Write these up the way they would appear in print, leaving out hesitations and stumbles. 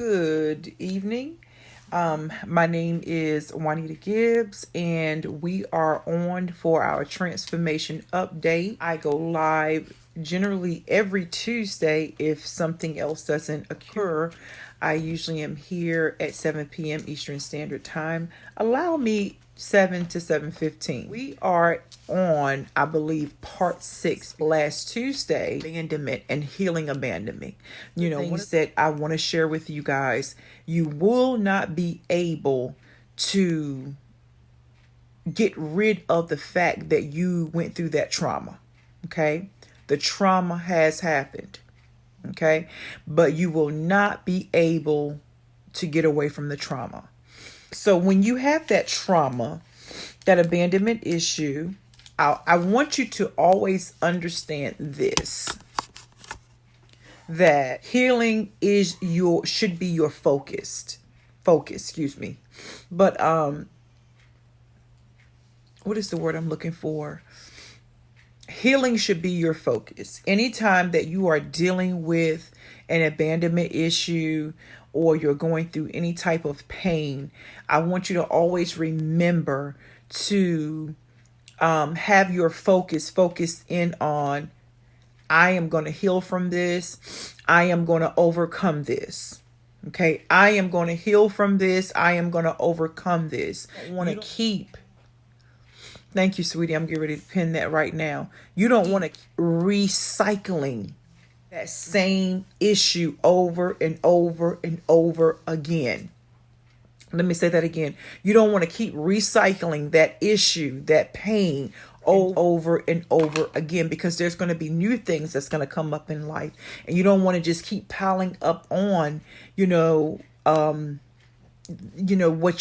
Good evening. My name is Juanita Gibbs, and we are on for our transformation update. I go live generally every Tuesday if something else doesn't occur. I usually am here at 7 p.m. Eastern Standard Time. Allow me 7 to 7:15. We are on, I believe, part 6 last Tuesday, abandonment and healing abandonment. Things that I want to share with you guys. You will not be able to get rid of the fact that you went through that trauma. Okay? The trauma has happened. Okay? But you will not be able to get away from the trauma. So when you have that trauma, that abandonment issue, I want you to always understand this, that healing should be your focus, excuse me. But what is the word I'm looking for? Healing should be your focus. Anytime that you are dealing with an abandonment issue or you're going through any type of pain, I want you to always remember to have your focused in on, I am going to heal from this. I am going to overcome this. Okay. I am going to heal from this. I am going to overcome this. I want to keep. Thank you, sweetie. I'm getting ready to pin that right now. You don't want to recycling that same issue over and over and over again. Let me say that again. You don't want to keep recycling that issue, that pain over and over again, because there's going to be new things that's going to come up in life. And you don't want to just keep piling up on, what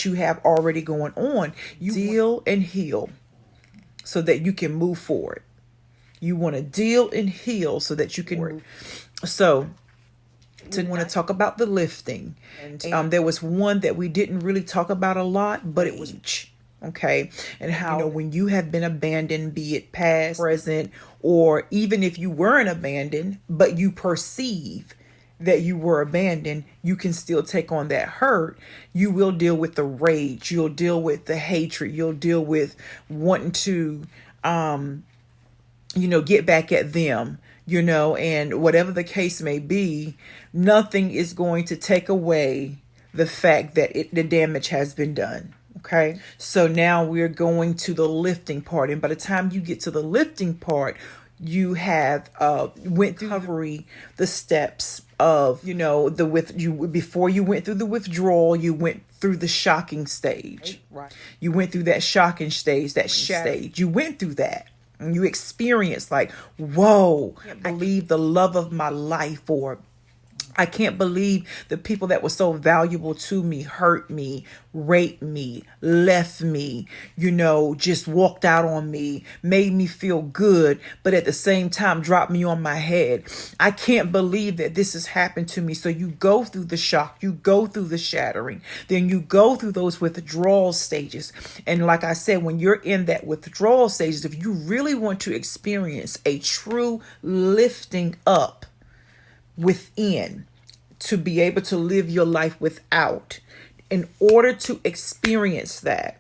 you have already going on. You deal and heal so that you can move forward. You want to deal and heal so that you can move. So to want to talk about the lifting. And there was one that we didn't really talk about a lot, but it was okay. And how, when you have been abandoned, be it past, present, or even if you weren't abandoned, but you perceive that you were abandoned, you can still take on that hurt. You will deal with the rage. You'll deal with the hatred. You'll deal with wanting to, get back at them. And whatever the case may be, nothing is going to take away the fact that the damage has been done. Okay. So now we're going to the lifting part. And by the time you get to the lifting part, you have went through the steps of, before you went through the withdrawal, you went through the shocking stage. Right. You went through that shocking stage, that stage. You went through that. And you experience like, whoa, I can't believe the love of my life, or I can't believe the people that were so valuable to me hurt me, raped me, left me, just walked out on me, made me feel good, but at the same time dropped me on my head. I can't believe that this has happened to me. So you go through the shock, you go through the shattering, then you go through those withdrawal stages. And like I said, when you're in that withdrawal stages, if you really want to experience a true lifting up within, to be able to live your life without, in order to experience that,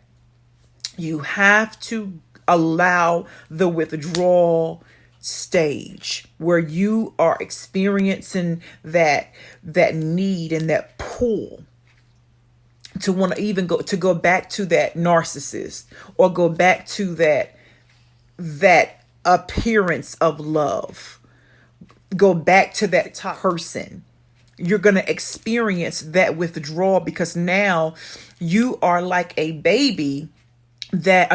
you have to allow the withdrawal stage where you are experiencing that need and that pull to want to even go back to that narcissist, or go back to that appearance of love, go back to that person. You're going to experience that withdrawal, because now you are like a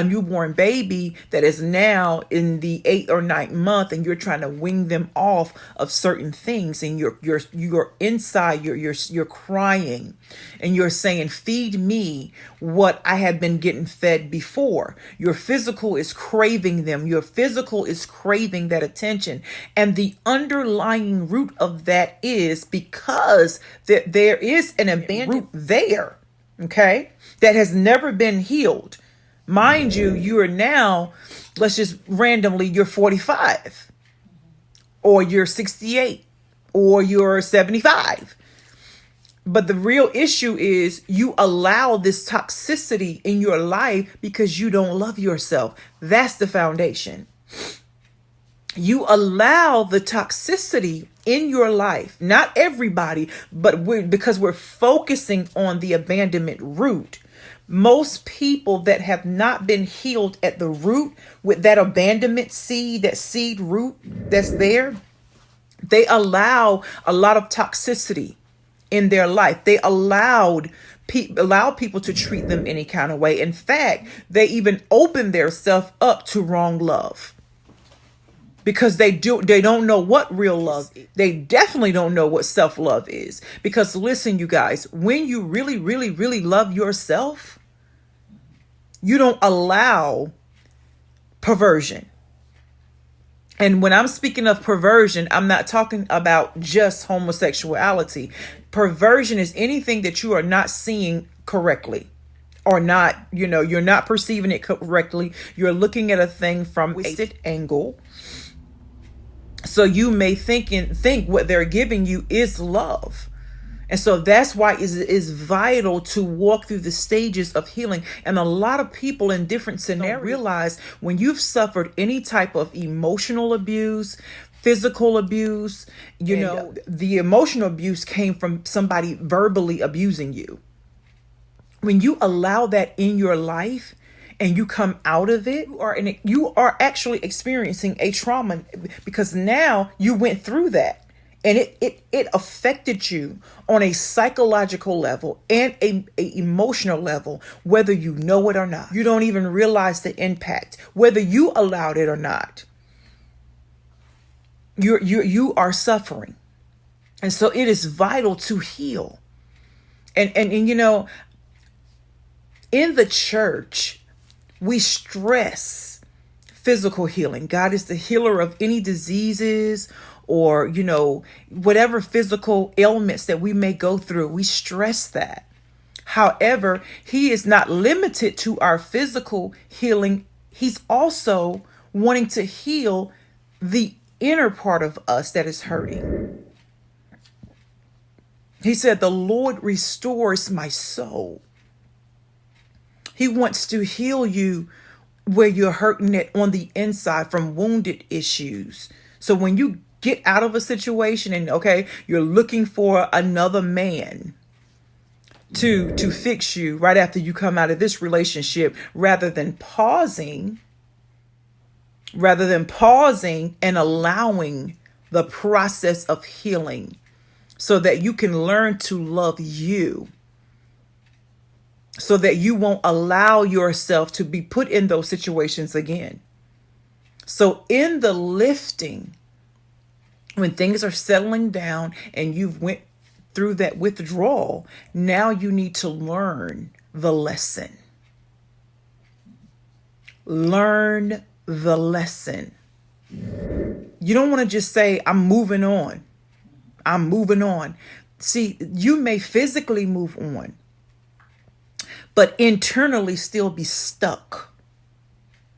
newborn baby that is now in the 8th or 9th month, and you're trying to wean them off of certain things, and you're inside, you're crying, and you're saying, feed me what I have been getting fed before. Your physical is craving them. Your physical is craving that attention. And the underlying root of that is because there is an abandonment there, okay, that has never been healed. Mind you, you are now, let's just randomly, you're 45, or you're 68, or you're 75. But the real issue is you allow this toxicity in your life because you don't love yourself. That's the foundation. You allow the toxicity in your life, not everybody, but because we're focusing on the abandonment root. Most people that have not been healed at the root with that abandonment seed, that seed root that's there, they allow a lot of toxicity in their life. They allow people to treat them any kind of way. In fact, they even open their self up to wrong love. Because they don't know what real love is. They definitely don't know what self-love is. Because listen, you guys, when you really, really, really love yourself, you don't allow perversion. And when I'm speaking of perversion, I'm not talking about just homosexuality. Perversion is anything that you are not seeing correctly. Or not, you're not perceiving it correctly. You're looking at a thing from a twisted angle. So you may think what they're giving you is love. And so that's why it is vital to walk through the stages of healing. And a lot of people in different scenarios realize when you've suffered any type of emotional abuse, physical abuse, the emotional abuse came from somebody verbally abusing you. When you allow that in your life, and you come out of it, you are actually experiencing a trauma because now you went through that and it affected you on a psychological level and a emotional level, whether you know it or not. You don't even realize the impact, whether you allowed it or not. You are suffering. And so it is vital to heal. And in the church, we stress physical healing. God is the healer of any diseases or, whatever physical ailments that we may go through. We stress that. However, he is not limited to our physical healing. He's also wanting to heal the inner part of us that is hurting. He said, "The Lord restores my soul." He wants to heal you where you're hurting it on the inside from wounded issues. So when you get out of a situation and you're looking for another man to fix you right after you come out of this relationship, rather than pausing and allowing the process of healing so that you can learn to love you. So that you won't allow yourself to be put in those situations again. So in the lifting, when things are settling down and you've went through that withdrawal, now you need to learn the lesson. Learn the lesson. You don't want to just say, "I'm moving on. I'm moving on." See, you may physically move on, but internally still be stuck.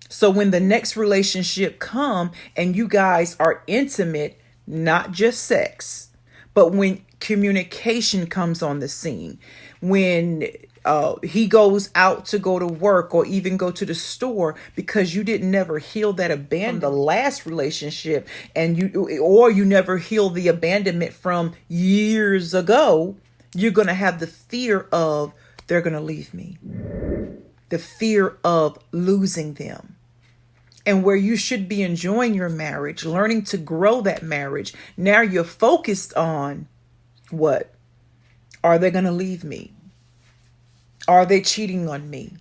So when the next relationship come and you guys are intimate, not just sex, but when communication comes on the scene, when he goes out to go to work or even go to the store because you didn't never heal that abandonment from the last relationship, and you never healed the abandonment from years ago, you're going to have the fear of, they're going to leave me. The fear of losing them. And where you should be enjoying your marriage, learning to grow that marriage, now you're focused on what? Are they going to leave me? Are they cheating on me?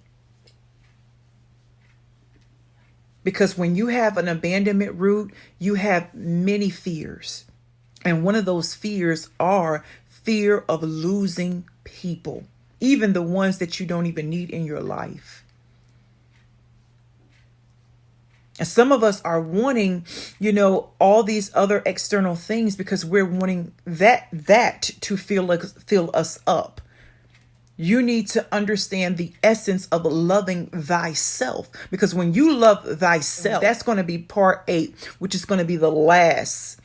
Because when you have an abandonment root, you have many fears. And one of those fears are fear of losing people. Even the ones that you don't even need in your life. And some of us are wanting, all these other external things because we're wanting that to fill us up. You need to understand the essence of loving thyself, because when you love thyself, that's going to be part 8, which is going to be the last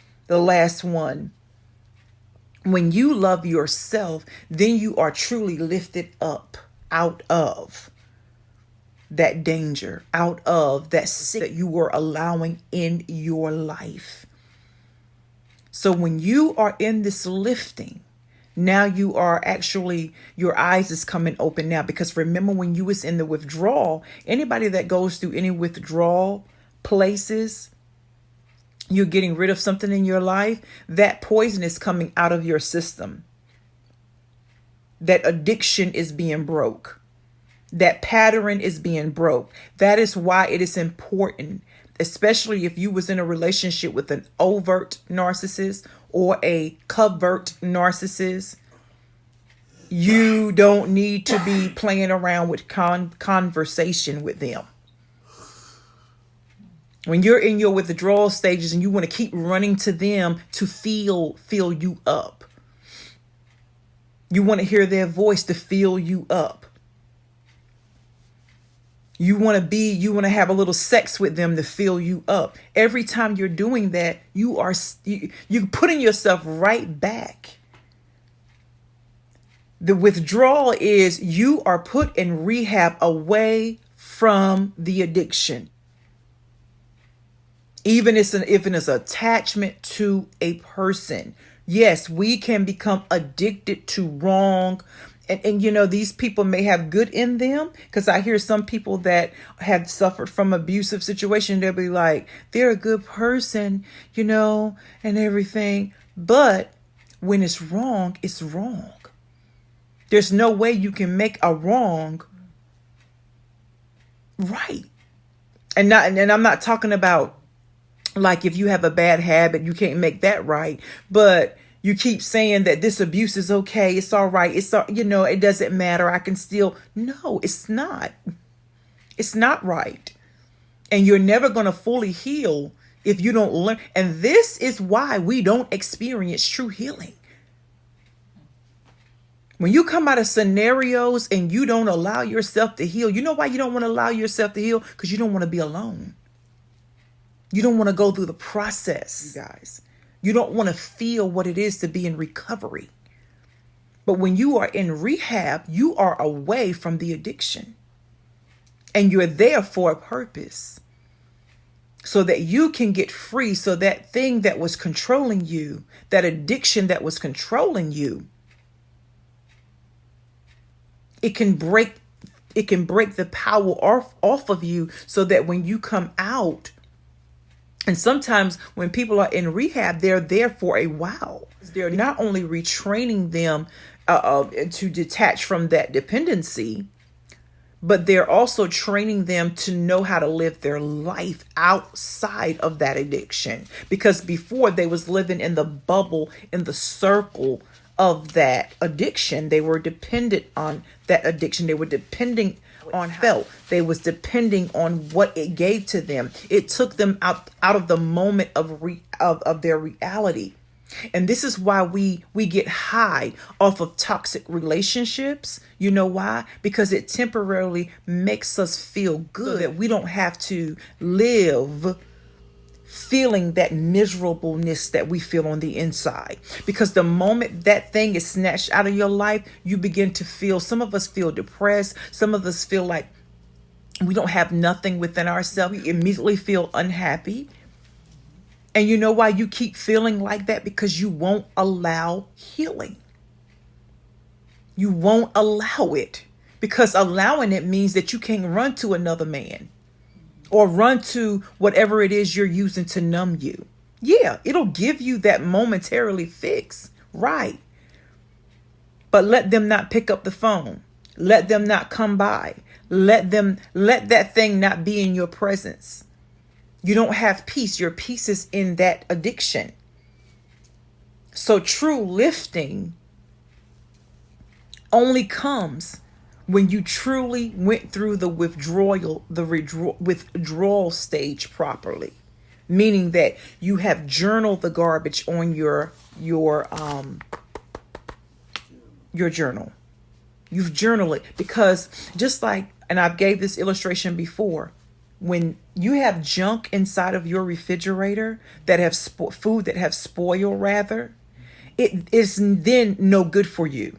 one. When you love yourself, then you are truly lifted up out of that danger, out of that sick that you were allowing in your life. So when you are in this lifting, now you are actually, your eyes is coming open now. Because remember, when you was in the withdrawal, anybody that goes through any withdrawal places, you're getting rid of something in your life, that poison is coming out of your system. That addiction is being broke. That pattern is being broke. That is why it is important, especially if you was in a relationship with an overt narcissist or a covert narcissist. You don't need to be playing around with conversation with them. When you're in your withdrawal stages and you want to keep running to them to fill you up. You want to hear their voice to fill you up. You want to have a little sex with them to fill you up. Every time you're doing that, you're putting yourself right back. The withdrawal is you are put in rehab away from the addiction. Even if it's attachment to a person. Yes, we can become addicted to wrong. And these people may have good in them, because I hear some people that have suffered from abusive situation. They'll be like, they're a good person, and everything. But when it's wrong, it's wrong. There's no way you can make a wrong right. And I'm not talking about like if you have a bad habit, you can't make that right. But you keep saying that this abuse is okay. It's all right. It doesn't matter. I can still. No, it's not. It's not right. And you're never going to fully heal if you don't learn. And this is why we don't experience true healing. When you come out of scenarios and you don't allow yourself to heal, you know why you don't want to allow yourself to heal? Because you don't want to be alone. You don't want to go through the process, you guys. You don't want to feel what it is to be in recovery. But when you are in rehab, you are away from the addiction. And you're there for a purpose. So that you can get free. So that thing that was controlling you, that addiction that was controlling you, it can break the power off of you, so that when you come out. And sometimes when people are in rehab, they're there for a while. They're not only retraining them to detach from that dependency, but they're also training them to know how to live their life outside of that addiction. Because before, they was living in the bubble, in the circle of that addiction. They were dependent on that addiction. They were depending on felt. They was depending on what it gave to them. It took them out of the moment of their reality. And this is why we get high off of toxic relationships. You know why? Because it temporarily makes us feel good, so that we don't have to live feeling that miserableness that we feel on the inside. Because the moment that thing is snatched out of your life, you begin to feel, some of us feel depressed. Some of us feel like we don't have nothing within ourselves. We immediately feel unhappy. And you know why you keep feeling like that? Because you won't allow healing. You won't allow it. Because allowing it means that you can't run to another man. Or run to whatever it is you're using to numb you. Yeah, it'll give you that momentarily fix. Right. But let them not pick up the phone. Let them not come by. Let that thing not be in your presence. You don't have peace. Your peace is in that addiction. So true lifting only comes when you truly went through the withdrawal stage properly, meaning that you have journaled the garbage on your journal. You've journaled it, because just like, and I've gave this illustration before, when you have junk inside of your refrigerator that have food that have spoiled, rather, it is then no good for you.